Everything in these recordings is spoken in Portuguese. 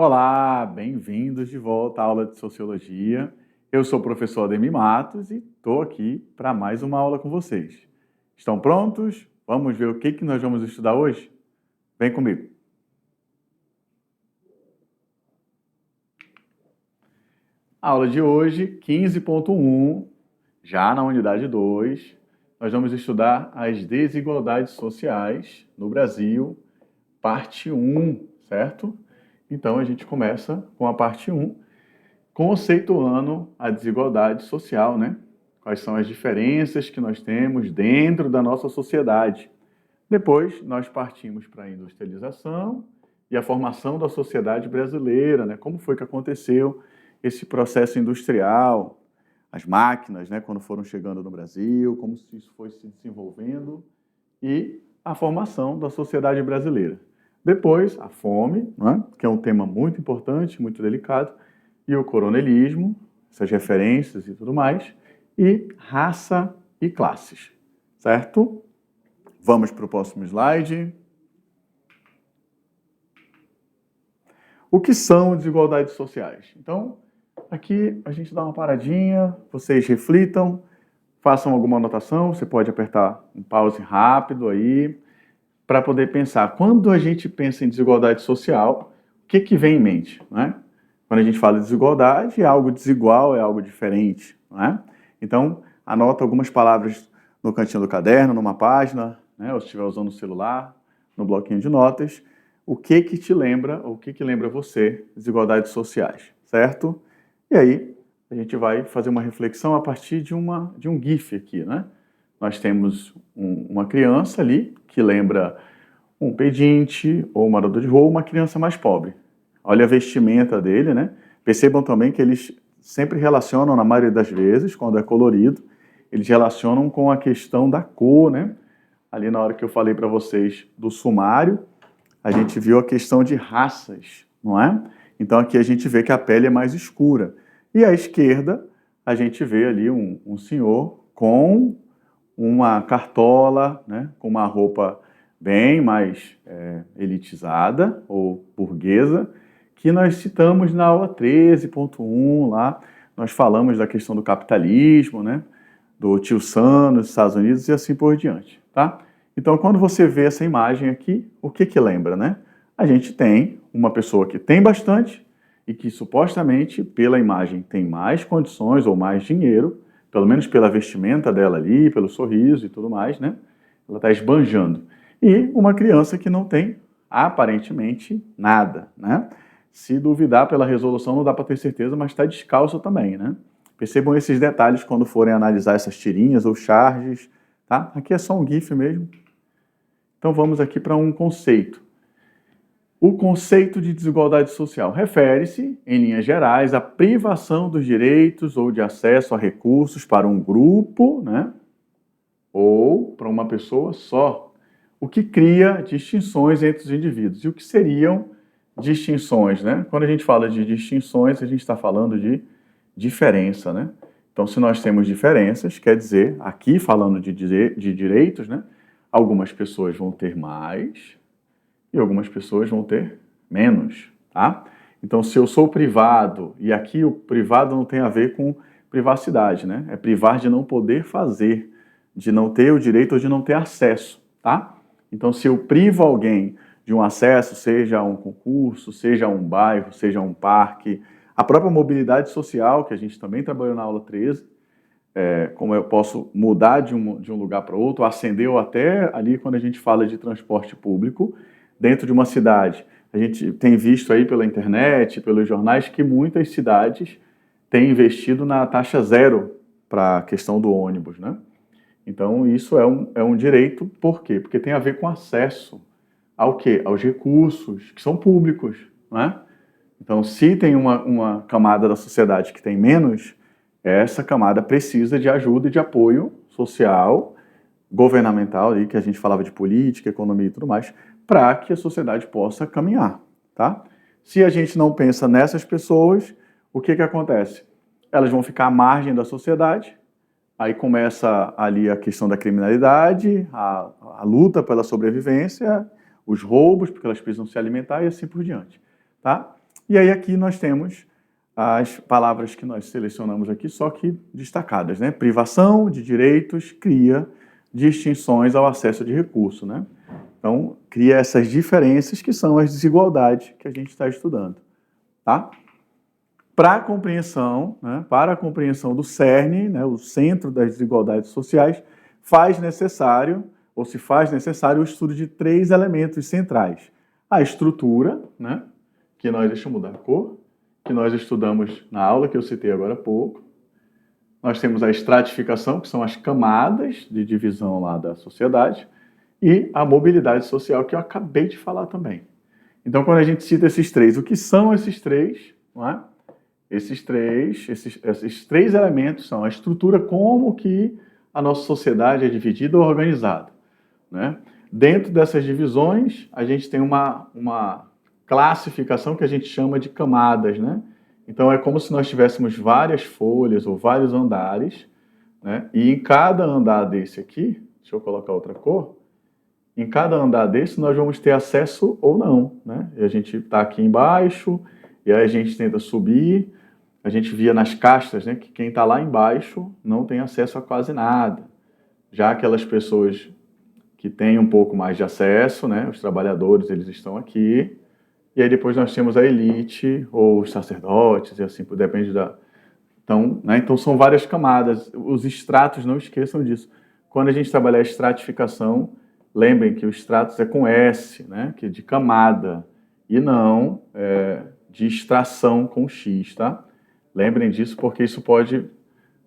Olá, bem-vindos de volta à aula de Sociologia. Eu sou o professor Ademir Matos e estou aqui para mais uma aula com vocês. Estão prontos? Vamos ver o que nós vamos estudar hoje? Vem comigo. A aula de hoje, 15.1, já na unidade 2, nós vamos estudar as desigualdades sociais no Brasil, parte 1, certo? Então, a gente começa com a parte 1, conceituando a desigualdade social, né? Quais são as diferenças que nós temos dentro da nossa sociedade. Depois, nós partimos para a industrialização e a formação da sociedade brasileira, né? Como foi que aconteceu esse processo industrial, as máquinas, né? Quando foram chegando no Brasil, como isso foi se desenvolvendo e a formação da sociedade brasileira. Depois, a fome, né? Que é um tema muito importante, muito delicado, e o coronelismo, essas referências e tudo mais, e raça e classes, certo? Vamos para o próximo slide. O que são desigualdades sociais? Então, aqui a gente dá uma paradinha, vocês reflitam, façam alguma anotação, você pode apertar um pause rápido aí, para poder pensar. Quando a gente pensa em desigualdade social, o que vem em mente, né? Quando a gente fala de desigualdade, é algo desigual, é algo diferente, não é? Então, anota algumas palavras no cantinho do caderno, numa página, né? Ou se estiver usando o celular, no bloquinho de notas, o que te lembra, ou o que lembra você, desigualdades sociais, certo? E aí, a gente vai fazer uma reflexão a partir de um GIF aqui, né? Nós temos uma criança ali, que lembra um pedinte, ou um morador de rua, ou uma criança mais pobre. Olha a vestimenta dele, né? Percebam também que eles sempre relacionam, na maioria das vezes, quando é colorido, eles relacionam com a questão da cor, né? Ali na hora que eu falei para vocês do sumário, a gente viu a questão de raças, não é? Então aqui a gente vê que a pele é mais escura. E à esquerda, a gente vê ali um senhor com uma cartola, né? Com uma roupa bem mais elitizada ou burguesa, que nós citamos na aula 13.1 lá, nós falamos da questão do capitalismo, né, do Tio Sam nos Estados Unidos e assim por diante, tá? Então, quando você vê essa imagem aqui, o que lembra, né? A gente tem uma pessoa que tem bastante e que supostamente, pela imagem, tem mais condições ou mais dinheiro, pelo menos pela vestimenta dela ali, pelo sorriso e tudo mais, né? Ela está esbanjando. E uma criança que não tem, aparentemente, nada, né? Se duvidar pela resolução, não dá para ter certeza, mas está descalço também, né? Percebam esses detalhes quando forem analisar essas tirinhas ou charges, tá? Aqui é só um GIF mesmo. Então vamos aqui para um conceito. O conceito de desigualdade social refere-se, em linhas gerais, à privação dos direitos ou de acesso a recursos para um grupo, né? Ou para uma pessoa só, o que cria distinções entre os indivíduos. E o que seriam distinções, né? Quando a gente fala de distinções, a gente está falando de diferença, né? Então, se nós temos diferenças, quer dizer, aqui falando de direitos, né? Algumas pessoas vão ter mais e algumas pessoas vão ter menos, tá? Então, se eu sou privado, e aqui o privado não tem a ver com privacidade, né? É privar de não poder fazer, de não ter o direito ou de não ter acesso, tá? Então, se eu privo alguém de um acesso, seja a um concurso, seja a um bairro, seja a um parque, a própria mobilidade social, que a gente também trabalhou na aula 13, como eu posso mudar de um lugar para outro, ascender ou até ali quando a gente fala de transporte público, dentro de uma cidade. A gente tem visto aí pela internet, pelos jornais, que muitas cidades têm investido na taxa zero para a questão do ônibus, né? Então, isso é um direito, por quê? Porque tem a ver com acesso ao quê? Aos recursos, que são públicos, não é? Então, se tem uma camada da sociedade que tem menos, essa camada precisa de ajuda e de apoio social, governamental, aí, que a gente falava de política, economia e tudo mais, para que a sociedade possa caminhar, tá? Se a gente não pensa nessas pessoas, o que acontece? Elas vão ficar à margem da sociedade. Aí começa ali a questão da criminalidade, a luta pela sobrevivência, os roubos, porque elas precisam se alimentar e assim por diante, tá? E aí aqui nós temos as palavras que nós selecionamos aqui, só que destacadas, né? Privação de direitos cria distinções ao acesso de recurso, né? Então, cria essas diferenças que são as desigualdades que a gente está estudando, tá? Para a compreensão, né, para a compreensão do cerne, né, o centro das desigualdades sociais, se faz necessário o estudo de 3 elementos centrais. A estrutura, né, deixa eu mudar a cor, que nós estudamos na aula que eu citei agora há pouco. Nós temos a estratificação, que são as camadas de divisão lá da sociedade, e a mobilidade social, que eu acabei de falar também. Então, quando a gente cita esses 3, o que são esses 3, não é? Esses três elementos são a estrutura, como que a nossa sociedade é dividida ou organizada, né? Dentro dessas divisões, a gente tem uma classificação que a gente chama de camadas, né? Então, é como se nós tivéssemos várias folhas ou vários andares, né? E em cada andar desse aqui, deixa eu colocar outra cor, em cada andar desse nós vamos ter acesso ou não, né? E a gente está aqui embaixo, e aí a gente tenta subir. A gente via nas castas, né, que quem está lá embaixo não tem acesso a quase nada. Já aquelas pessoas que têm um pouco mais de acesso, né, os trabalhadores, eles estão aqui. E aí depois nós temos a elite, ou os sacerdotes, e assim, depende da... Então, né, então são várias camadas. Os estratos, não esqueçam disso. Quando a gente trabalhar a estratificação, lembrem que o estratos é com S, né, que é de camada, e não de extração com X, tá? Lembrem disso, porque isso pode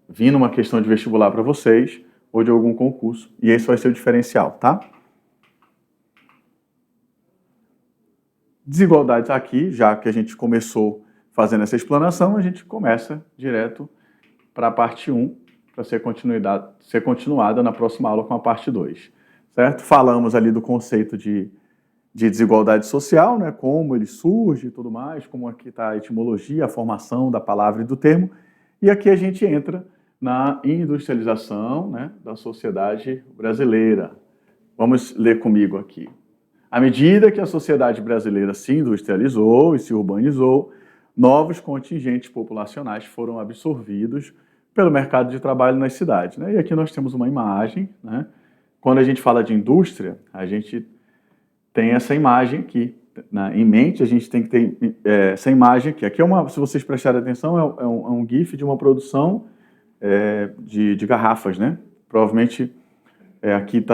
vir numa questão de vestibular para vocês ou de algum concurso. E esse vai ser o diferencial, tá? Desigualdades aqui, já que a gente começou fazendo essa explanação, a gente começa direto para a parte 1, para ser continuada na próxima aula com a parte 2. Certo? Falamos ali do conceito de desigualdade social, né, como ele surge e tudo mais, como aqui está a etimologia, a formação da palavra e do termo, e aqui a gente entra na industrialização, né, da sociedade brasileira. Vamos ler comigo aqui. À medida que a sociedade brasileira se industrializou e se urbanizou, novos contingentes populacionais foram absorvidos pelo mercado de trabalho nas cidades, né? E aqui nós temos uma imagem, né? Quando a gente fala de indústria, a gente tem essa imagem aqui, né, em mente. A gente tem que ter essa imagem aqui. Aqui se vocês prestarem atenção, é um GIF de uma produção de garrafas, né? Provavelmente aqui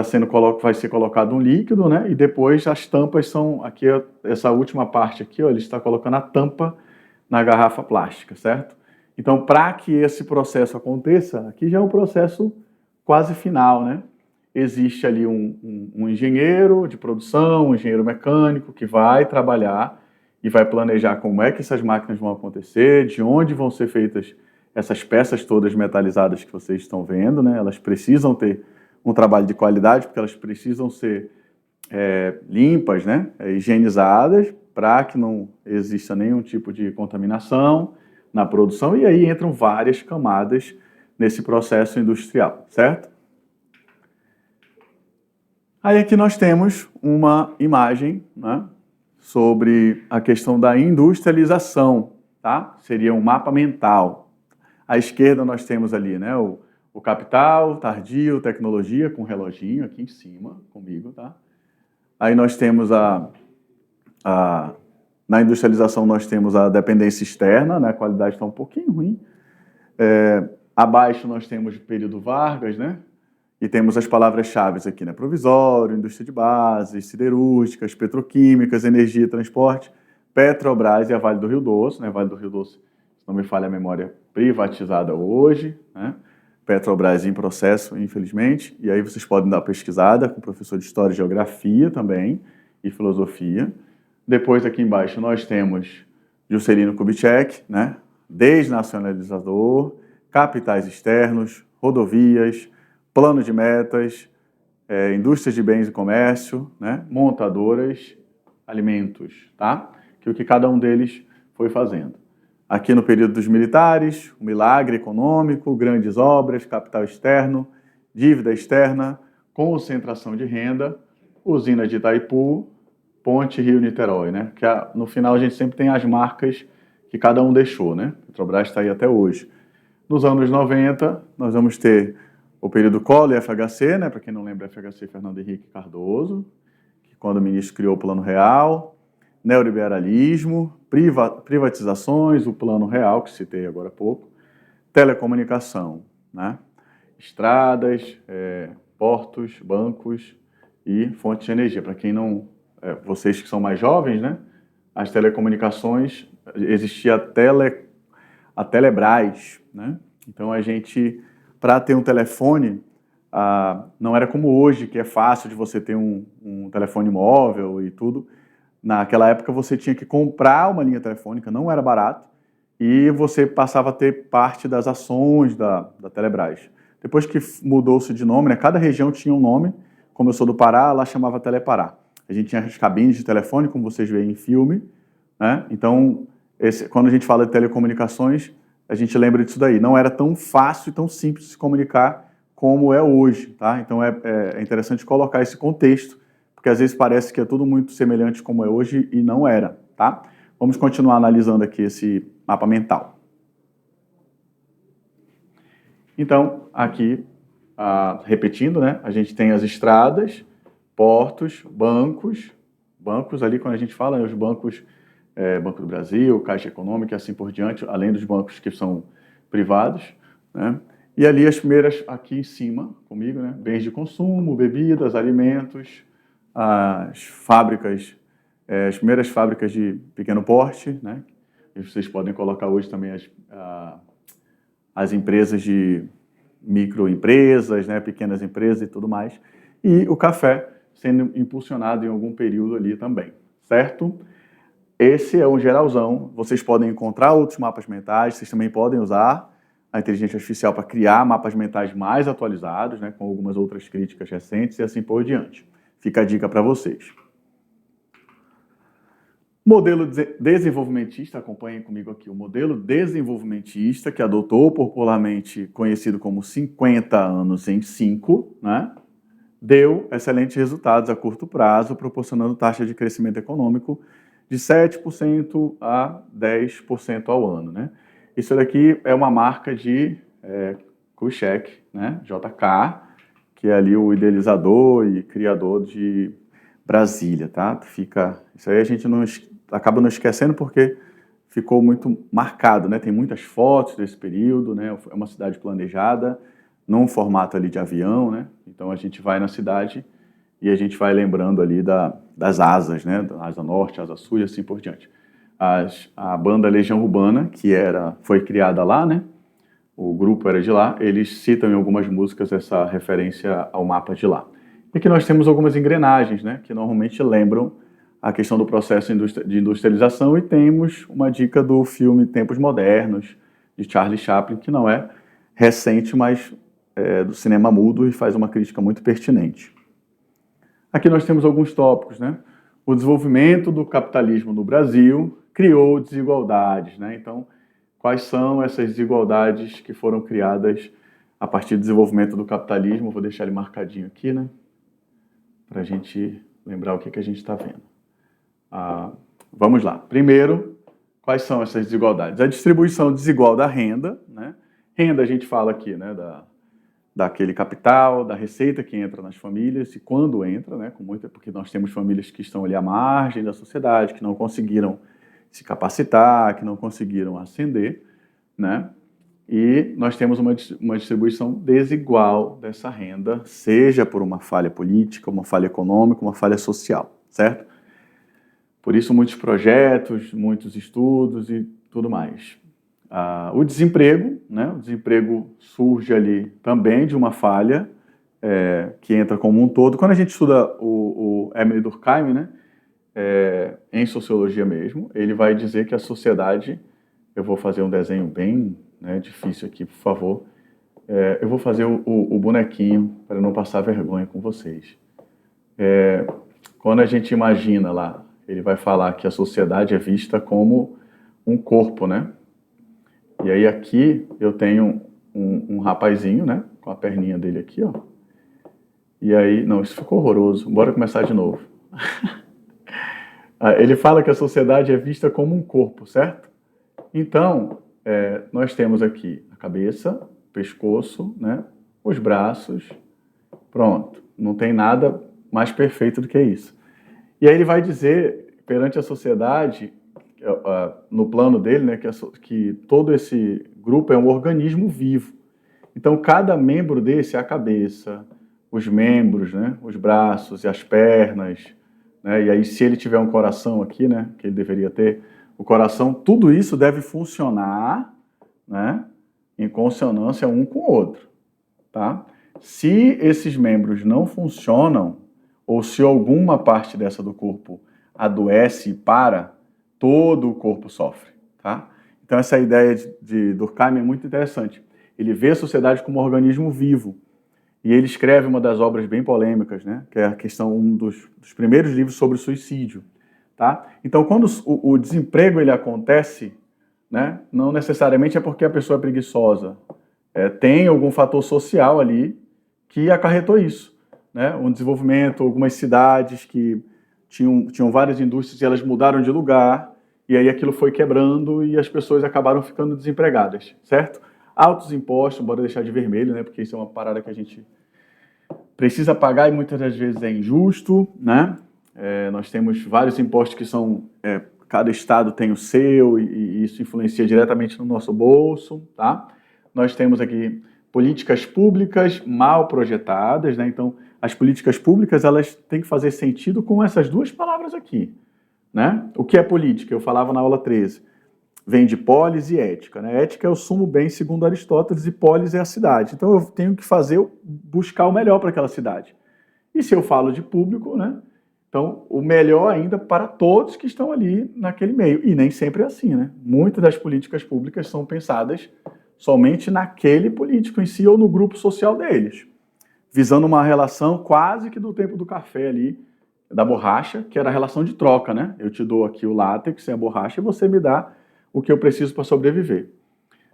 vai ser colocado um líquido, né? E depois as tampas são aqui, essa última parte aqui, ó, ele está colocando a tampa na garrafa plástica, certo? Então, para que esse processo aconteça, aqui já é um processo quase final, né? Existe ali um engenheiro de produção, um engenheiro mecânico que vai trabalhar e vai planejar como é que essas máquinas vão acontecer, de onde vão ser feitas essas peças todas metalizadas que vocês estão vendo, né? Elas precisam ter um trabalho de qualidade, porque elas precisam ser limpas, né? Higienizadas, para que não exista nenhum tipo de contaminação na produção, e aí entram várias camadas nesse processo industrial, certo? Aí aqui nós temos uma imagem, né, sobre a questão da industrialização, tá? Seria um mapa mental. À esquerda nós temos ali, né, o capital, tardio, tecnologia, com reloginho aqui em cima, comigo, tá? Aí nós temos na industrialização nós temos a dependência externa, né, a qualidade está um pouquinho ruim. Abaixo nós temos o período Vargas, né? E temos as palavras-chave aqui, né? Provisório, indústria de base, siderúrgicas, petroquímicas, energia e transporte, Petrobras e a Vale do Rio Doce, né? Vale do Rio Doce, se não me falha a memória, privatizada hoje, né? Petrobras em processo, infelizmente. E aí vocês podem dar uma pesquisada com o professor de História e Geografia também, e Filosofia. Depois, aqui embaixo, nós temos Juscelino Kubitschek, né? Desnacionalizador, capitais externos, rodovias, plano de metas, indústrias de bens e comércio, né, montadoras, alimentos, tá? Que é o que cada um deles foi fazendo. Aqui no período dos militares, o milagre econômico, grandes obras, capital externo, dívida externa, concentração de renda, usina de Itaipu, Ponte Rio-Niterói, né? Que no final a gente sempre tem as marcas que cada um deixou, né? A Petrobras está aí até hoje. Nos anos 90, nós vamos ter o período Collor e FHC, né? Para quem não lembra, FHC Fernando Henrique Cardoso, que quando o ministro criou o Plano Real, neoliberalismo, privatizações, o Plano Real, que citei agora há pouco, telecomunicação, né? Estradas, portos, bancos e fontes de energia. Para quem não... vocês que são mais jovens, né? As telecomunicações, existia a Telebrás, né? Então a gente, para ter um telefone, não era como hoje, que é fácil de você ter um telefone móvel e tudo. Naquela época você tinha que comprar uma linha telefônica, não era barato, e você passava a ter parte das ações da Telebrás. Depois que mudou-se de nome, né, cada região tinha um nome, como eu sou do Pará, lá chamava Telepará. A gente tinha as cabines de telefone, como vocês veem em filme, né? Então, quando a gente fala de telecomunicações, a gente lembra disso daí. Não era tão fácil e tão simples de se comunicar como é hoje, tá? Então, é interessante colocar esse contexto, porque às vezes parece que é tudo muito semelhante como é hoje e não era, tá? Vamos continuar analisando aqui esse mapa mental. Então, aqui, repetindo, né? A gente tem as estradas, portos, bancos ali, quando a gente fala, né, os bancos, Banco do Brasil, Caixa Econômica e assim por diante, além dos bancos que são privados, né? E ali as primeiras, aqui em cima, comigo, né? Bens de consumo, bebidas, alimentos, as fábricas, as primeiras fábricas de pequeno porte, né? E vocês podem colocar hoje também as empresas de microempresas, né? Pequenas empresas e tudo mais. E o café sendo impulsionado em algum período ali também, certo? Esse é um geralzão. Vocês podem encontrar outros mapas mentais, vocês também podem usar a inteligência artificial para criar mapas mentais mais atualizados, né, com algumas outras críticas recentes e assim por diante. Fica a dica para vocês. Modelo desenvolvimentista, acompanhem comigo aqui, o modelo desenvolvimentista, que adotou popularmente conhecido como 50 anos em 5, né, deu excelentes resultados a curto prazo, proporcionando taxa de crescimento econômico de 7% a 10% ao ano, né? Isso daqui é uma marca de Kuczek, né? JK, que é ali o idealizador e criador de Brasília, tá? Isso aí a gente acaba não esquecendo porque ficou muito marcado, né? Tem muitas fotos desse período, né? É uma cidade planejada, num formato ali de avião, né? Então a gente vai na cidade e a gente vai lembrando ali das asas, né? Asa norte, asa sul e assim por diante. A banda Legião Urbana, que foi criada lá, né? O grupo era de lá, eles citam em algumas músicas essa referência ao mapa de lá. E aqui nós temos algumas engrenagens, né? Que normalmente lembram a questão do processo de industrialização, e temos uma dica do filme Tempos Modernos, de Charlie Chaplin, que não é recente, mas do cinema mudo, e faz uma crítica muito pertinente. Aqui nós temos alguns tópicos, né? O desenvolvimento do capitalismo no Brasil criou desigualdades, né? Então, quais são essas desigualdades que foram criadas a partir do desenvolvimento do capitalismo? Vou deixar ele marcadinho aqui, né? Para a gente lembrar o que a gente está vendo. Vamos lá. Primeiro, quais são essas desigualdades? A distribuição desigual da renda, né? Renda a gente fala aqui, né? Daquele capital, da receita que entra nas famílias e quando entra, né? Porque nós temos famílias que estão ali à margem da sociedade, que não conseguiram se capacitar, que não conseguiram ascender, né? E nós temos uma distribuição desigual dessa renda, seja por uma falha política, uma falha econômica, uma falha social, certo? Por isso, muitos projetos, muitos estudos e tudo mais. O desemprego, né? O desemprego surge ali também de uma falha que entra como um todo. Quando a gente estuda o Emile Durkheim, né? Em sociologia mesmo, ele vai dizer que a sociedade... Eu vou fazer um desenho bem difícil aqui, por favor. Eu vou fazer o bonequinho para não passar vergonha com vocês. Quando a gente imagina lá, ele vai falar que a sociedade é vista como um corpo, né? E aí aqui eu tenho um rapazinho, né? Com a perninha dele aqui, ó. E aí... Não, isso ficou horroroso. Bora começar de novo. Ele fala que a sociedade é vista como um corpo, certo? Então, nós temos aqui a cabeça, o pescoço, né? Os braços, pronto. Não tem nada mais perfeito do que isso. E aí ele vai dizer, perante a sociedade, no plano dele, né, que todo esse grupo é um organismo vivo. Então, cada membro desse, a cabeça, os membros, né, os braços e as pernas, né, e aí se ele tiver um coração aqui, né, que ele deveria ter, o coração, tudo isso deve funcionar, né, em consonância um com o outro, tá? Se esses membros não funcionam, ou se alguma parte dessa do corpo adoece e para, todo o corpo sofre, tá? Então essa ideia de Durkheim é muito interessante. Ele vê a sociedade como um organismo vivo. E ele escreve uma das obras bem polêmicas, né? Que é a questão, um dos primeiros livros sobre suicídio. Tá? Então, quando o desemprego ele acontece, né, não necessariamente é porque a pessoa é preguiçosa. Tem algum fator social ali que acarretou isso. Né? Um desenvolvimento, algumas cidades que tinham várias indústrias e elas mudaram de lugar, e aí aquilo foi quebrando e as pessoas acabaram ficando desempregadas, certo? Altos impostos, bora deixar de vermelho, né? Porque isso é uma parada que a gente precisa pagar e muitas das vezes é injusto, né? Nós temos vários impostos que são... cada estado tem o seu e isso influencia diretamente no nosso bolso, tá? Nós temos aqui políticas públicas mal projetadas, né? Então, as políticas públicas, elas têm que fazer sentido com essas duas palavras aqui, né? O que é política? Eu falava na aula 13. Vem de polis e ética, né? Ética é o sumo bem segundo Aristóteles e polis é a cidade. Então eu tenho que buscar o melhor para aquela cidade. E se eu falo de público, né? Então o melhor ainda para todos que estão ali naquele meio. E nem sempre é assim, né? Muitas das políticas públicas são pensadas somente naquele político em si ou no grupo social deles, visando uma relação quase que do tempo do café ali, da borracha, que era a relação de troca, né? Eu te dou aqui o látex e a borracha e você me dá o que eu preciso para sobreviver.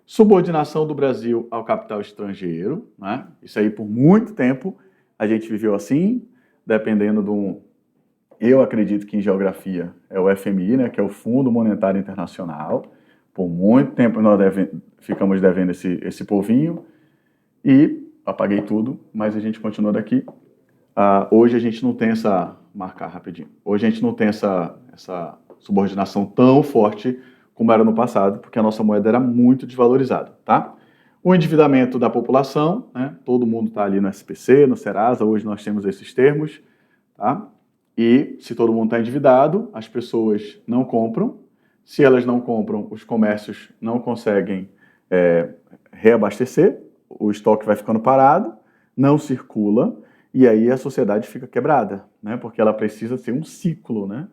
Subordinação do Brasil ao capital estrangeiro, né? Isso aí por muito tempo a gente viveu assim, dependendo do... Eu acredito que em geografia é o FMI, né? Que é o Fundo Monetário Internacional. Por muito tempo nós ficamos devendo esse povinho e apaguei tudo, mas a gente continua daqui. Hoje a gente não tem essa... Marcar rapidinho. Hoje a gente não tem essa subordinação tão forte como era no passado, porque a nossa moeda era muito desvalorizada, tá? O endividamento da população, né? Todo mundo está ali no SPC, no Serasa, hoje nós temos esses termos, tá? E se todo mundo está endividado, as pessoas não compram. Se elas não compram, os comércios não conseguem reabastecer, o estoque vai ficando parado, não circula, e aí a sociedade fica quebrada, né? Porque ela precisa ser um ciclo, né?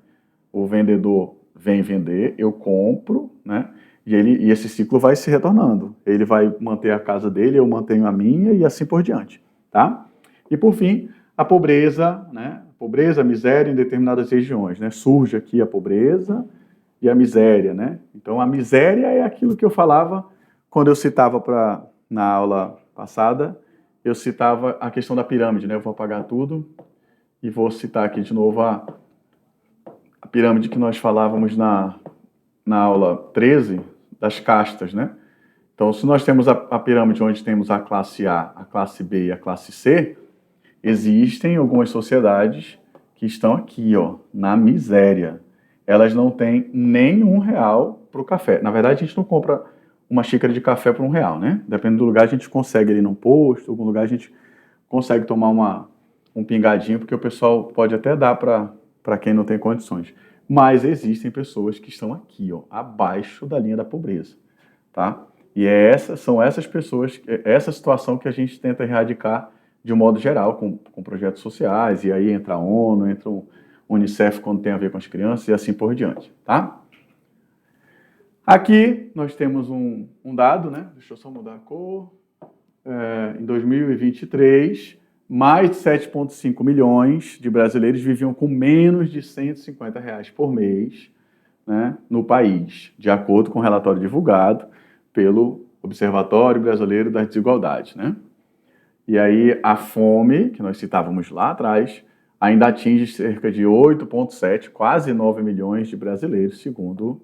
O vendedor vem vender, eu compro, né? E esse ciclo vai se retornando. Ele vai manter a casa dele, eu mantenho a minha e assim por diante, tá? E por fim, a pobreza, né? Pobreza, miséria em determinadas regiões, né? Surge aqui a pobreza e a miséria, né? Então a miséria é aquilo que eu falava quando eu citava na aula passada, eu citava a questão da pirâmide, né? Eu vou apagar tudo e vou citar aqui de novo a pirâmide que nós falávamos na aula 13, das castas, né? Então, se nós temos a pirâmide onde temos a classe A, a classe B e a classe C, existem algumas sociedades que estão aqui, ó, na miséria. Elas não têm nem R$1 para o café. Na verdade, a gente não compra uma xícara de café por R$1, né? Dependendo do lugar, a gente consegue ali num posto, algum lugar a gente consegue tomar um pingadinho, porque o pessoal pode até dar para quem não tem condições. Mas existem pessoas que estão aqui, ó, abaixo da linha da pobreza, tá? E são essas pessoas, essa situação que a gente tenta erradicar de um modo geral, com projetos sociais, e aí entra a ONU, entra o Unicef quando tem a ver com as crianças, e assim por diante, tá? Aqui nós temos um dado, né? Deixa eu só mudar a cor. Em 2023... mais de 7,5 milhões de brasileiros viviam com menos de R$150 por mês, né, no país, de acordo com o relatório divulgado pelo Observatório Brasileiro das Desigualdades, né? E aí a fome, que nós citávamos lá atrás, ainda atinge cerca de 8,7, quase 9 milhões de brasileiros, segundo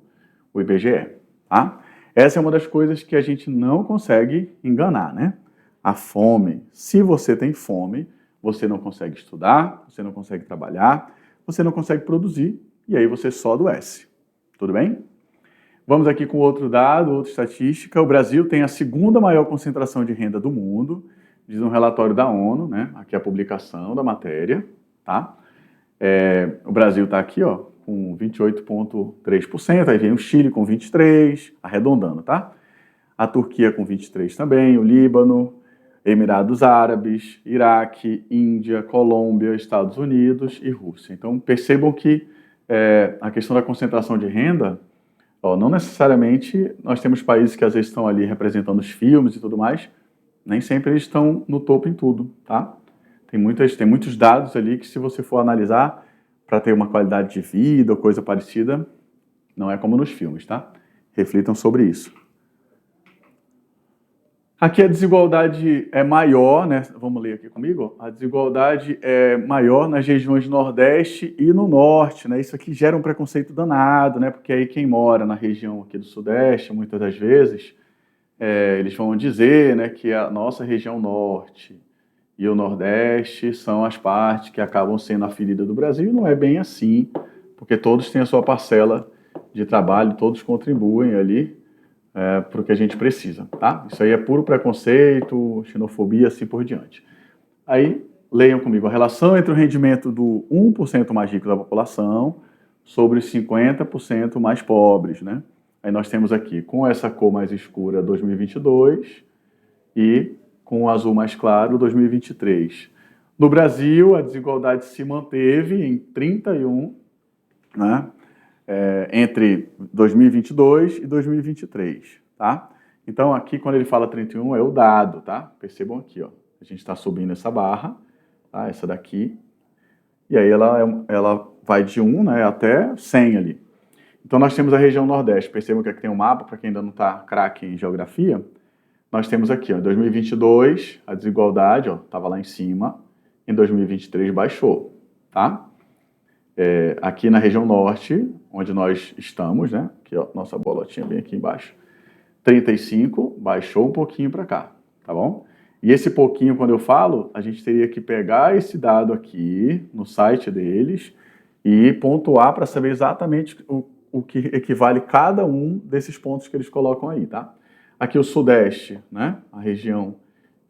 o IBGE. Tá? Essa é uma das coisas que a gente não consegue enganar, né? A fome. Se você tem fome, você não consegue estudar, você não consegue trabalhar, você não consegue produzir, e aí você só adoece. Tudo bem? Vamos aqui com outro dado, outra estatística. O Brasil tem a segunda maior concentração de renda do mundo, diz um relatório da ONU, né? Aqui é a publicação da matéria, tá? O Brasil está aqui, ó, com 28,3%, aí vem o Chile com 23%, arredondando, tá? A Turquia com 23% também, o Líbano, Emirados Árabes, Iraque, Índia, Colômbia, Estados Unidos e Rússia. Então, percebam que a questão da concentração de renda, ó, não necessariamente nós temos países que às vezes estão ali representando os filmes e tudo mais, nem sempre eles estão no topo em tudo, tá? Tem muitos dados ali que, se você for analisar para ter uma qualidade de vida ou coisa parecida, não é como nos filmes, tá? Reflitam sobre isso. Aqui a desigualdade é maior, né? Vamos ler aqui comigo. A desigualdade é maior nas regiões Nordeste e no Norte, né? Isso aqui gera um preconceito danado, né? Porque aí quem mora na região aqui do Sudeste, muitas das vezes, eles vão dizer, né, que a nossa região Norte e o Nordeste são as partes que acabam sendo a ferida do Brasil. E não é bem assim, porque todos têm a sua parcela de trabalho, todos contribuem ali para o que a gente precisa, tá? Isso aí é puro preconceito, xenofobia, assim por diante. Aí, leiam comigo a relação entre o rendimento do 1% mais rico da população sobre os 50% mais pobres, né? Aí nós temos aqui, com essa cor mais escura, 2022, e com o azul mais claro, 2023. No Brasil, a desigualdade se manteve em 31, né? Entre 2022 e 2023, tá? Então, aqui, quando ele fala 31, é o dado, tá? Percebam aqui, ó. A gente está subindo essa barra, tá? Essa daqui. E aí ela vai de 1, né, até 100 ali. Então, nós temos a região Nordeste. Percebam que aqui tem um mapa, para quem ainda não está craque em geografia. Nós temos aqui, ó, em 2022, a desigualdade, ó, estava lá em cima. Em 2023, baixou, tá? Aqui na região Norte, onde nós estamos, né? Aqui, ó, nossa bolotinha bem aqui embaixo. 35, baixou um pouquinho para cá, tá bom? E esse pouquinho, quando eu falo, a gente teria que pegar esse dado aqui no site deles e pontuar para saber exatamente o que equivale cada um desses pontos que eles colocam aí, tá? Aqui o Sudeste, né? A região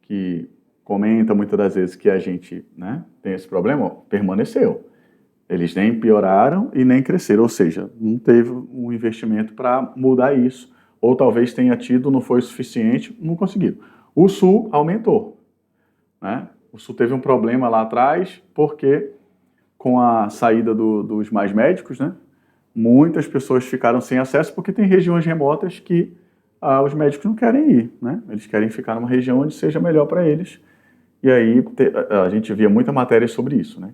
que comenta muitas das vezes que a gente, né, tem esse problema, ó, permaneceu. Eles nem pioraram e nem cresceram, ou seja, não teve um investimento para mudar isso, ou talvez tenha tido, não foi suficiente, não conseguiram. O Sul aumentou, né? O Sul teve um problema lá atrás, porque com a saída dos mais médicos, né, muitas pessoas ficaram sem acesso, porque tem regiões remotas que os médicos não querem ir, né? Eles querem ficar numa região onde seja melhor para eles. E aí a gente via muita matéria sobre isso, né?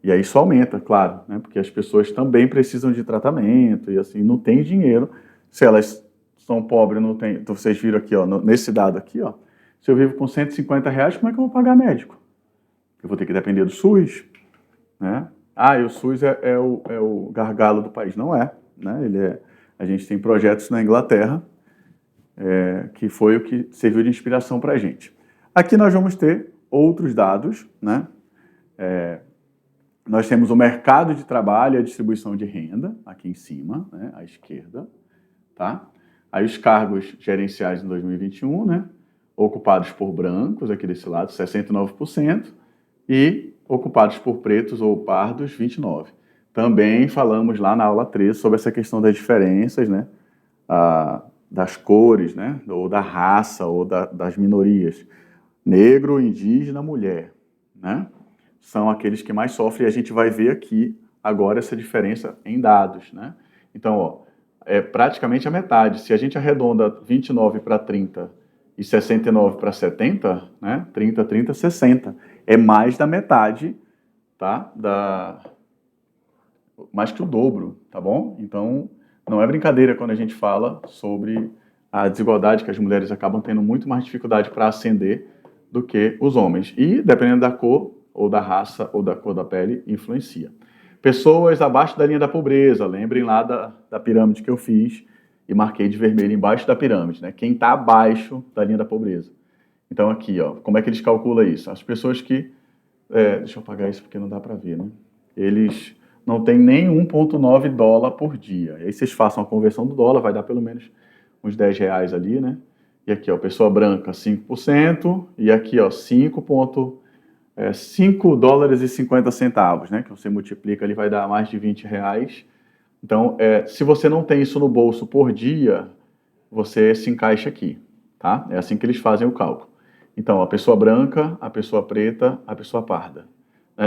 E aí isso aumenta, claro, né? Porque as pessoas também precisam de tratamento e assim, não tem dinheiro. Se elas são pobres, não tem. Então, vocês viram aqui, ó, nesse dado aqui, ó. Se eu vivo com R$ 150, como é que eu vou pagar médico? Eu vou ter que depender do SUS, né? E o SUS é o gargalo do país. Não é, né? A gente tem projetos na Inglaterra, que foi o que serviu de inspiração para a gente. Aqui nós vamos ter outros dados, né? Nós temos o mercado de trabalho e a distribuição de renda, aqui em cima, né, à esquerda, tá? Aí os cargos gerenciais em 2021, né, ocupados por brancos, aqui desse lado, 69%, e ocupados por pretos ou pardos, 29%. Também falamos lá na aula 13 sobre essa questão das diferenças, né, das cores, né, ou da raça, ou das minorias. Negro, indígena, mulher, né? São aqueles que mais sofrem, e a gente vai ver aqui agora essa diferença em dados, né? Então, ó, é praticamente a metade. Se a gente arredonda 29 para 30 e 69 para 70, né? 30, 30, 60. É mais da metade, tá? Mais que o dobro, tá bom? Então, não é brincadeira quando a gente fala sobre a desigualdade, que as mulheres acabam tendo muito mais dificuldade para ascender do que os homens. E, dependendo da cor, ou da raça, ou da cor da pele, influencia. Pessoas abaixo da linha da pobreza, lembrem lá da pirâmide que eu fiz e marquei de vermelho embaixo da pirâmide, né? Quem está abaixo da linha da pobreza. Então aqui, ó, como é que eles calculam isso? As pessoas que... deixa eu apagar isso porque não dá para ver, né? Eles não têm nem 1,9 dólar por dia. E aí vocês façam a conversão do dólar, vai dar pelo menos uns 10 reais ali, né? E aqui, ó, pessoa branca, 5%, e aqui, ó, 5 dólares e 50 centavos, né? Que você multiplica ali, vai dar mais de 20 reais. Então, se você não tem isso no bolso por dia, você se encaixa aqui, tá? É assim que eles fazem o cálculo. Então, a pessoa branca, a pessoa preta, a pessoa parda.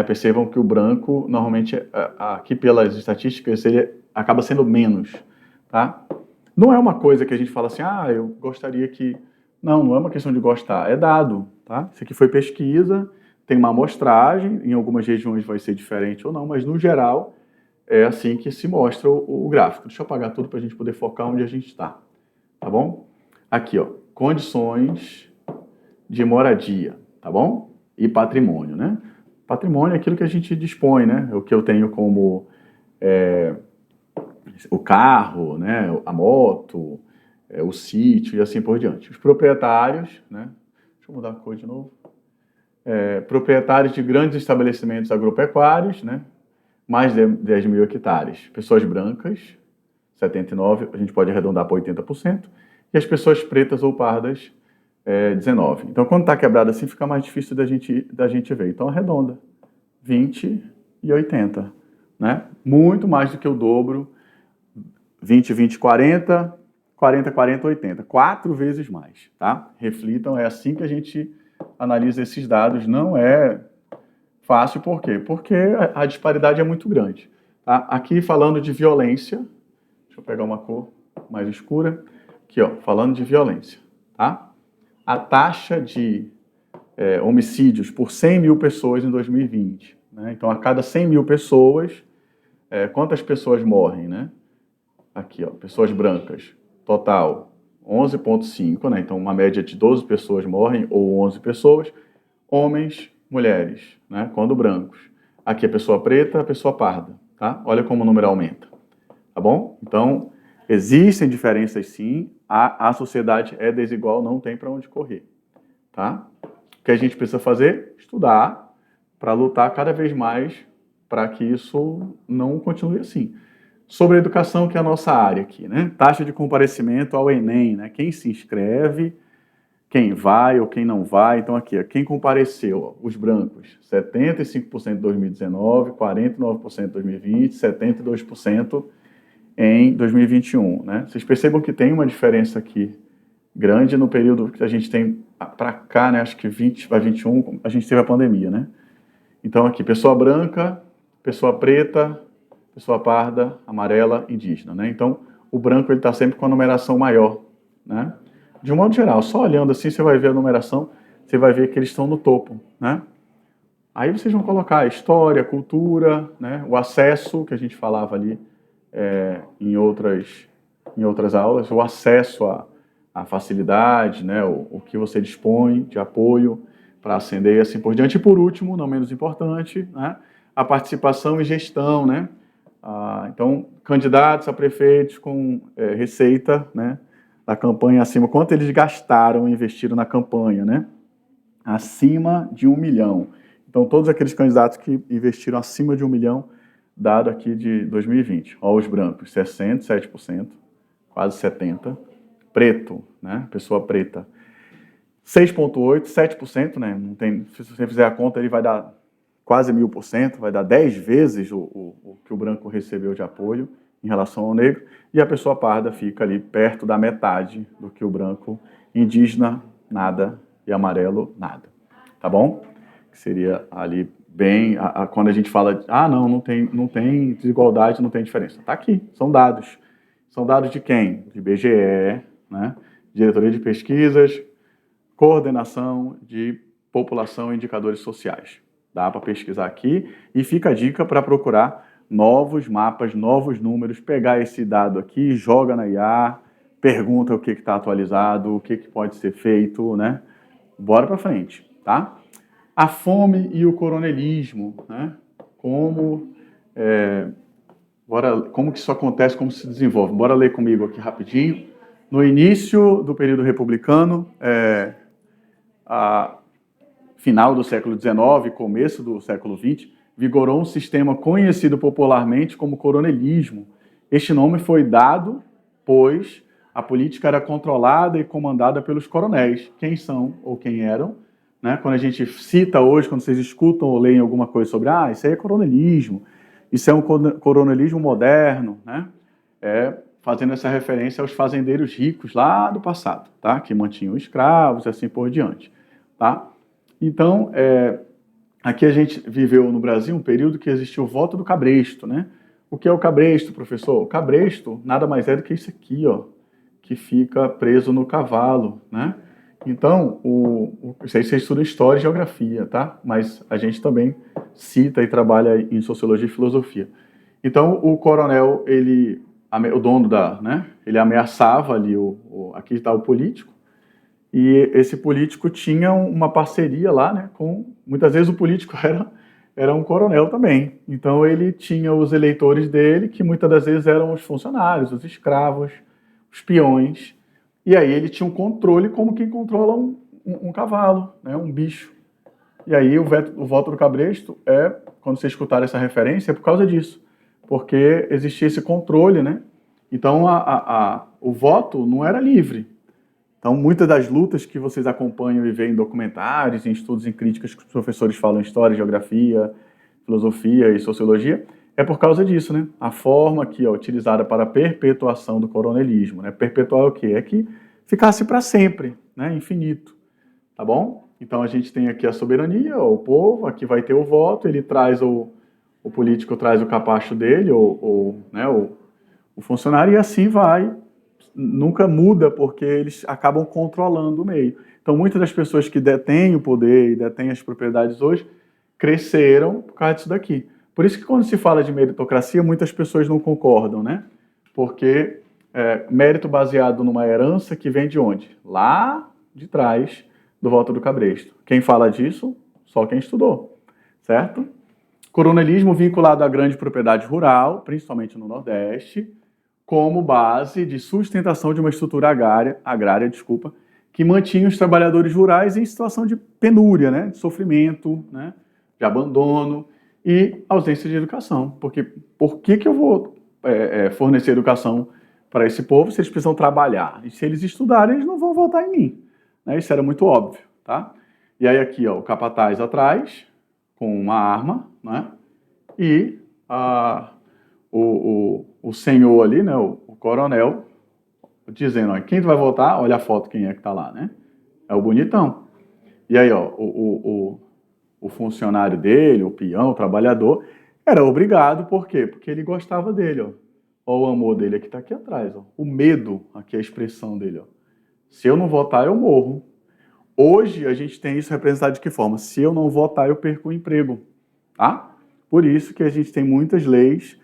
Percebam que o branco, normalmente, aqui pelas estatísticas, ele acaba sendo menos, tá? Não é uma coisa que a gente fala assim, eu gostaria que... Não é uma questão de gostar, é dado, tá? Isso aqui foi pesquisa, tem uma amostragem, em algumas regiões vai ser diferente ou não, mas no geral é assim que se mostra o gráfico. Deixa eu apagar tudo para a gente poder focar onde a gente está, tá bom? Aqui, ó, condições de moradia, tá bom? E patrimônio, né? Patrimônio é aquilo que a gente dispõe, né? O que eu tenho como o carro, né? A moto, o sítio e assim por diante. Os proprietários, né? Deixa eu mudar a cor de novo. Proprietários de grandes estabelecimentos agropecuários, né? Mais de 10 mil hectares. Pessoas brancas, 79%, a gente pode arredondar para 80%, e as pessoas pretas ou pardas, 19%. Então, quando está quebrado assim, fica mais difícil da gente ver. Então, arredonda, 20 e 80, né? Muito mais do que o dobro, 20, 20, 40, 40, 40, 80. 4 vezes mais, tá? Reflitam, é assim que a gente analisa esses dados. Não é fácil, por quê? Porque a disparidade é muito grande. Tá? Aqui falando de violência, deixa eu pegar uma cor mais escura, aqui ó, falando de violência, tá? A taxa de homicídios por 100 mil pessoas em 2020, né? Então a cada 100 mil pessoas, quantas pessoas morrem, né? Aqui ó, pessoas brancas, total 11,5, né? Então uma média de 12 pessoas morrem ou 11 pessoas, homens, mulheres, né? Quando brancos. Aqui a pessoa preta, a pessoa parda, tá? Olha como o número aumenta, tá bom? Então, existem diferenças sim, a sociedade é desigual, não tem para onde correr, tá? O que a gente precisa fazer? Estudar para lutar cada vez mais para que isso não continue assim. Sobre a educação, que é a nossa área aqui, né? Taxa de comparecimento ao Enem, né? Quem se inscreve, quem vai ou quem não vai. Então aqui, quem compareceu, ó, os brancos, 75% em 2019, 49% em 2020, 72% em 2021, né? Vocês percebam que tem uma diferença aqui grande no período que a gente tem para cá, né? Acho que 20 para 21, a gente teve a pandemia, né? Então aqui, pessoa branca, pessoa preta, pessoa parda, amarela, indígena, né? Então o branco ele está sempre com a numeração maior, né? De um modo geral, só olhando assim, você vai ver a numeração, você vai ver que eles estão no topo, né? Aí vocês vão colocar a história, a cultura, né? O acesso, que a gente falava ali em outras aulas, o acesso à facilidade, né? O que você dispõe de apoio para ascender e assim por diante. E por último, não menos importante, né? A participação e gestão, né? Então, candidatos a prefeitos com receita, né? Da campanha acima, quanto eles gastaram e investiram na campanha, né? Acima de 1 milhão. Então, todos aqueles candidatos que investiram acima de 1 milhão, dado aqui de 2020. Ó, os brancos, 67%, quase 70%. Preto, né? Pessoa preta, 6,8%, 7%, né? Não tem, se você fizer a conta, ele vai dar quase 1000%, vai dar 10 vezes o que o branco recebeu de apoio em relação ao negro, e a pessoa parda fica ali perto da metade do que o branco, indígena, nada, e amarelo, nada. Tá bom? Que seria ali bem, quando a gente fala, não tem desigualdade, não tem diferença. Tá aqui, são dados. São dados de quem? De IBGE, né? Diretoria de Pesquisas, Coordenação de População e Indicadores Sociais. Dá para pesquisar aqui, e fica a dica para procurar novos mapas, novos números, pegar esse dado aqui, joga na IA, pergunta o que está atualizado, o que pode ser feito, né? Bora para frente, tá? A fome e o coronelismo, né? Como que isso acontece, como se desenvolve. Bora ler comigo aqui rapidinho. No início do período republicano, final do século XIX, começo do século XX, vigorou um sistema conhecido popularmente como coronelismo. Este nome foi dado, pois a política era controlada e comandada pelos coronéis. Quem são ou quem eram? Né? Quando a gente cita hoje, quando vocês escutam ou leem alguma coisa sobre, isso aí é coronelismo, isso é um coronelismo moderno, né? Fazendo essa referência aos fazendeiros ricos lá do passado, tá? Que mantinham escravos e assim por diante. Tá? Então, aqui a gente viveu no Brasil um período que existiu o voto do cabresto, né? O que é o cabresto, professor? O cabresto nada mais é do que isso aqui, ó, que fica preso no cavalo, né? Então, isso aí você estuda história e geografia, tá? Mas a gente também cita e trabalha em sociologia e filosofia. Então, o coronel, o dono né? Ele ameaçava ali, aqui está o político, e esse político tinha uma parceria lá, né? Muitas vezes o político era um coronel também. Então, ele tinha os eleitores dele, que muitas das vezes eram os funcionários, os escravos, os peões. E aí ele tinha um controle como quem controla um cavalo, né, um bicho. E aí o voto do cabresto quando você escutar essa referência, é por causa disso. Porque existia esse controle, né? Então o voto não era livre. Então muitas das lutas que vocês acompanham e veem em documentários, em estudos, em críticas que os professores falam em história, geografia, filosofia e sociologia, é por causa disso, né? A forma que é utilizada para a perpetuação do coronelismo, né? Perpetuar é o quê? É que ficasse para sempre, né? Infinito, tá bom? Então a gente tem aqui a soberania, o povo, aqui vai ter o voto, ele traz o político traz o capacho dele, né, o funcionário, e assim vai, nunca muda, porque eles acabam controlando o meio. Então muitas das pessoas que detêm o poder e detêm as propriedades hoje, cresceram por causa disso daqui. Por isso que quando se fala de meritocracia, muitas pessoas não concordam, né? Porque mérito baseado numa herança que vem de onde? Lá de trás do voto do cabresto. Quem fala disso? Só quem estudou, certo? Coronelismo vinculado à grande propriedade rural, principalmente no Nordeste, como base de sustentação de uma estrutura agrária, que mantinha os trabalhadores rurais em situação de penúria, né? De sofrimento, né? De abandono e ausência de educação. Porque por que eu vou fornecer educação para esse povo se eles precisam trabalhar? E se eles estudarem, eles não vão votar em mim. Né? Isso era muito óbvio. Tá? E aí aqui, ó, o capataz atrás, com uma arma, né? E o senhor ali, né? O coronel, dizendo, ó, quem tu vai votar? Olha a foto, quem é que tá lá, né? É o bonitão. E aí, ó, o funcionário dele, o peão, o trabalhador, era obrigado, por quê? Porque ele gostava dele, ó. Ó o amor dele aqui tá aqui atrás, ó. O medo, aqui é a expressão dele, ó. Se eu não votar, eu morro. Hoje a gente tem isso representado de que forma? Se eu não votar, eu perco o emprego, tá? Por isso que a gente tem muitas leis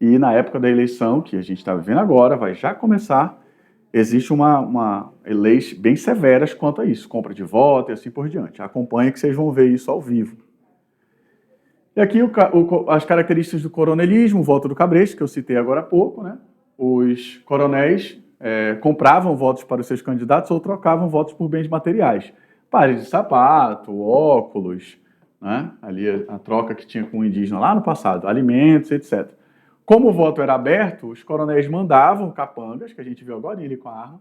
e na época da eleição, que a gente está vivendo agora, vai já começar, existe uma leis bem severas quanto a isso, compra de voto e assim por diante. Acompanhe que vocês vão ver isso ao vivo. E aqui as características do coronelismo, o voto do cabresto, que eu citei agora há pouco, né? Os coronéis compravam votos para os seus candidatos ou trocavam votos por bens materiais. Pares de sapato, óculos, né? Ali a troca que tinha com o indígena lá no passado, alimentos, etc. Como o voto era aberto, os coronéis mandavam capangas, que a gente viu agora ali com a arma,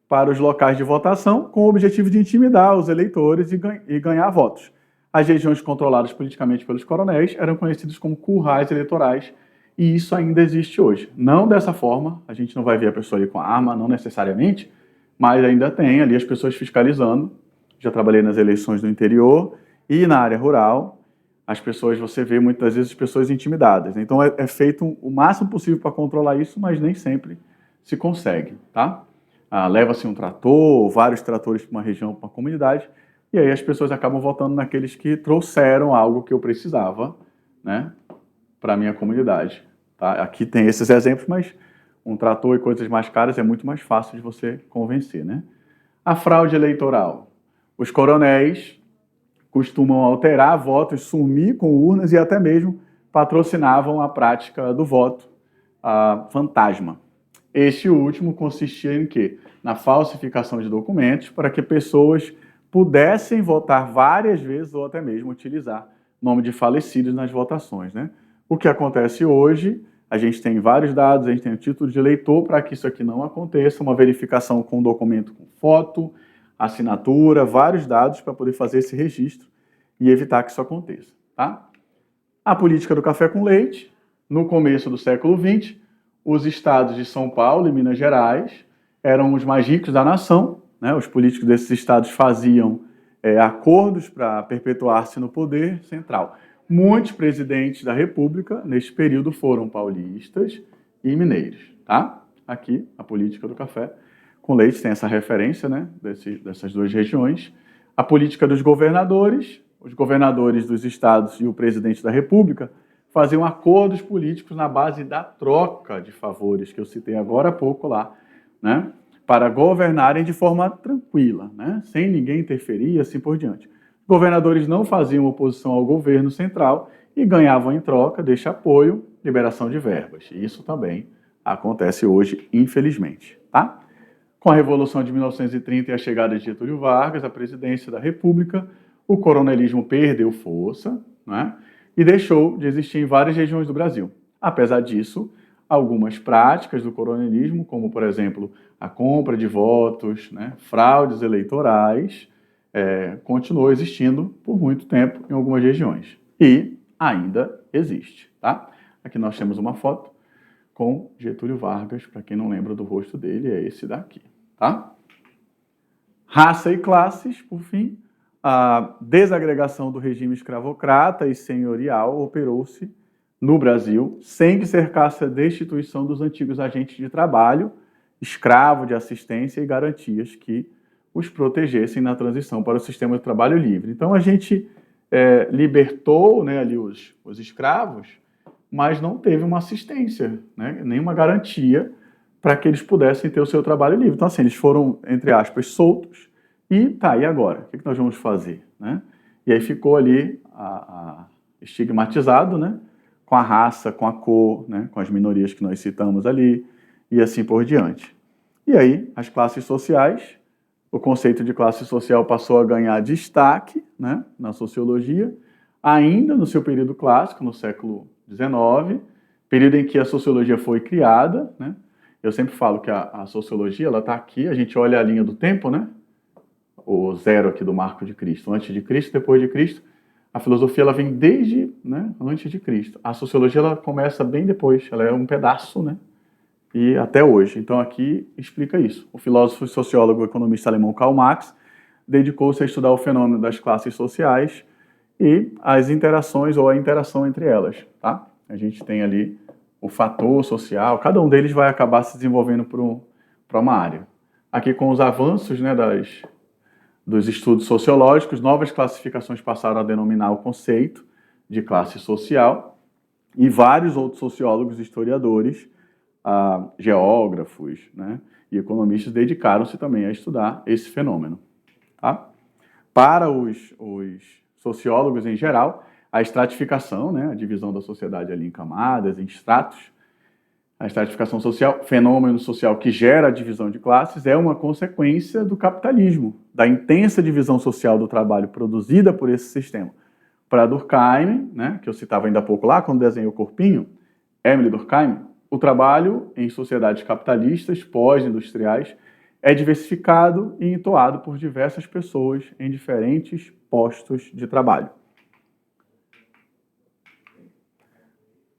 para os locais de votação, com o objetivo de intimidar os eleitores e ganhar votos. As regiões controladas politicamente pelos coronéis eram conhecidas como currais eleitorais, e isso ainda existe hoje. Não dessa forma, a gente não vai ver a pessoa ali com a arma, não necessariamente, mas ainda tem ali as pessoas fiscalizando. Já trabalhei nas eleições do interior e na área rural. As pessoas, você vê muitas vezes pessoas intimidadas. Então é feito o máximo possível para controlar isso, mas nem sempre se consegue, tá? Leva-se um trator, vários tratores para uma região, para uma comunidade, e aí as pessoas acabam votando naqueles que trouxeram algo que eu precisava, né, para a minha comunidade. Tá? Aqui tem esses exemplos, mas um trator e coisas mais caras é muito mais fácil de você convencer, né? A fraude eleitoral. Os coronéis costumam alterar votos, sumir com urnas e até mesmo patrocinavam a prática do voto fantasma. Este último consistia em quê? Na falsificação de documentos para que pessoas pudessem votar várias vezes ou até mesmo utilizar nome de falecidos nas votações, né? O que acontece hoje, a gente tem vários dados, a gente tem o título de eleitor para que isso aqui não aconteça, uma verificação com documento com foto, assinatura, vários dados para poder fazer esse registro e evitar que isso aconteça, tá? A política do café com leite, no começo do século XX, os estados de São Paulo e Minas Gerais eram os mais ricos da nação, né? Os políticos desses estados faziam acordos para perpetuar-se no poder central. Muitos presidentes da República, neste período, foram paulistas e mineiros, tá? Aqui, a política do café com leite tem essa referência, né, dessas duas regiões. A política dos governadores, os governadores dos estados e o presidente da República faziam acordos políticos na base da troca de favores, que eu citei agora há pouco lá, né, para governarem de forma tranquila, né, sem ninguém interferir e assim por diante. Governadores não faziam oposição ao governo central e ganhavam em troca deste apoio liberação de verbas. E isso também acontece hoje, infelizmente, tá? Com a Revolução de 1930 e a chegada de Getúlio Vargas à presidência da República, o coronelismo perdeu força, né, e deixou de existir em várias regiões do Brasil. Apesar disso, algumas práticas do coronelismo, como, por exemplo, a compra de votos, né, fraudes eleitorais, continuou existindo por muito tempo em algumas regiões. E ainda existe, tá? Aqui nós temos uma foto com Getúlio Vargas, para quem não lembra do rosto dele, é esse daqui, tá? Raça e classes, por fim, a desagregação do regime escravocrata e senhorial operou-se no Brasil, sem que cercasse a destituição dos antigos agentes de trabalho, escravo de assistência e garantias que os protegessem na transição para o sistema de trabalho livre. Então, a gente libertou, né, ali os escravos, mas não teve uma assistência, né, nenhuma garantia para que eles pudessem ter o seu trabalho livre. Então, assim, eles foram, entre aspas, soltos e tá, e agora? O que nós vamos fazer? Né? E aí ficou ali estigmatizado, né, com a raça, com a cor, né, com as minorias que nós citamos ali, e assim por diante. E aí, as classes sociais, o conceito de classe social passou a ganhar destaque, né, na sociologia, ainda no seu período clássico, no século XIX, período em que a sociologia foi criada, né? Eu sempre falo que a sociologia, ela está aqui, a gente olha a linha do tempo, né? O zero aqui do marco de Cristo, antes de Cristo, depois de Cristo. A filosofia, ela vem desde, né, antes de Cristo. A sociologia, ela começa bem depois, ela é um pedaço, né? E até hoje. Então, aqui explica isso. O filósofo e sociólogo economista alemão Karl Marx dedicou-se a estudar o fenômeno das classes sociais e as interações ou a interação entre elas, tá? A gente tem ali o fator social, cada um deles vai acabar se desenvolvendo para uma área. Aqui, com os avanços, né, dos estudos sociológicos, novas classificações passaram a denominar o conceito de classe social e vários outros sociólogos e historiadores, geógrafos, né, e economistas dedicaram-se também a estudar esse fenômeno. Tá? Para os sociólogos em geral, a estratificação, né, a divisão da sociedade ali em camadas, em estratos, a estratificação social, fenômeno social que gera a divisão de classes, é uma consequência do capitalismo, da intensa divisão social do trabalho produzida por esse sistema. Para Durkheim, né, que eu citava ainda há pouco lá, quando desenhei o corpinho, Emile Durkheim, o trabalho em sociedades capitalistas, pós-industriais, é diversificado e entoado por diversas pessoas em diferentes postos de trabalho.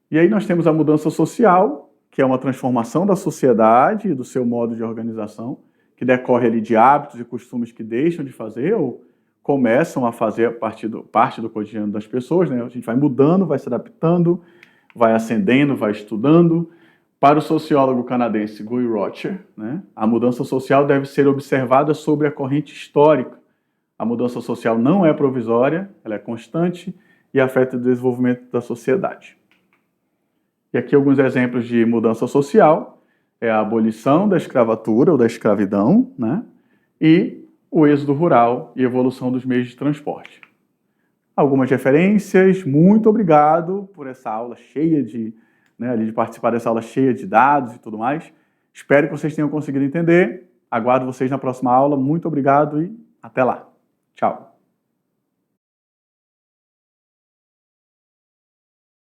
E aí nós temos a mudança social, que é uma transformação da sociedade e do seu modo de organização, que decorre ali de hábitos e costumes que deixam de fazer ou começam a fazer parte do cotidiano das pessoas, né? A gente vai mudando, vai se adaptando, vai ascendendo, vai estudando. Para o sociólogo canadense Guy Rocher, né, a mudança social deve ser observada sobre a corrente histórica. A mudança social não é provisória, ela é constante e afeta o desenvolvimento da sociedade. E aqui alguns exemplos de mudança social, é a abolição da escravatura ou da escravidão, né, e o êxodo rural e evolução dos meios de transporte. algumas referências. Muito obrigado por essa aula cheia de, de participar dessa aula cheia de dados e tudo mais. Espero que vocês tenham conseguido entender. Aguardo vocês na próxima aula. Muito obrigado e até lá. Tchau.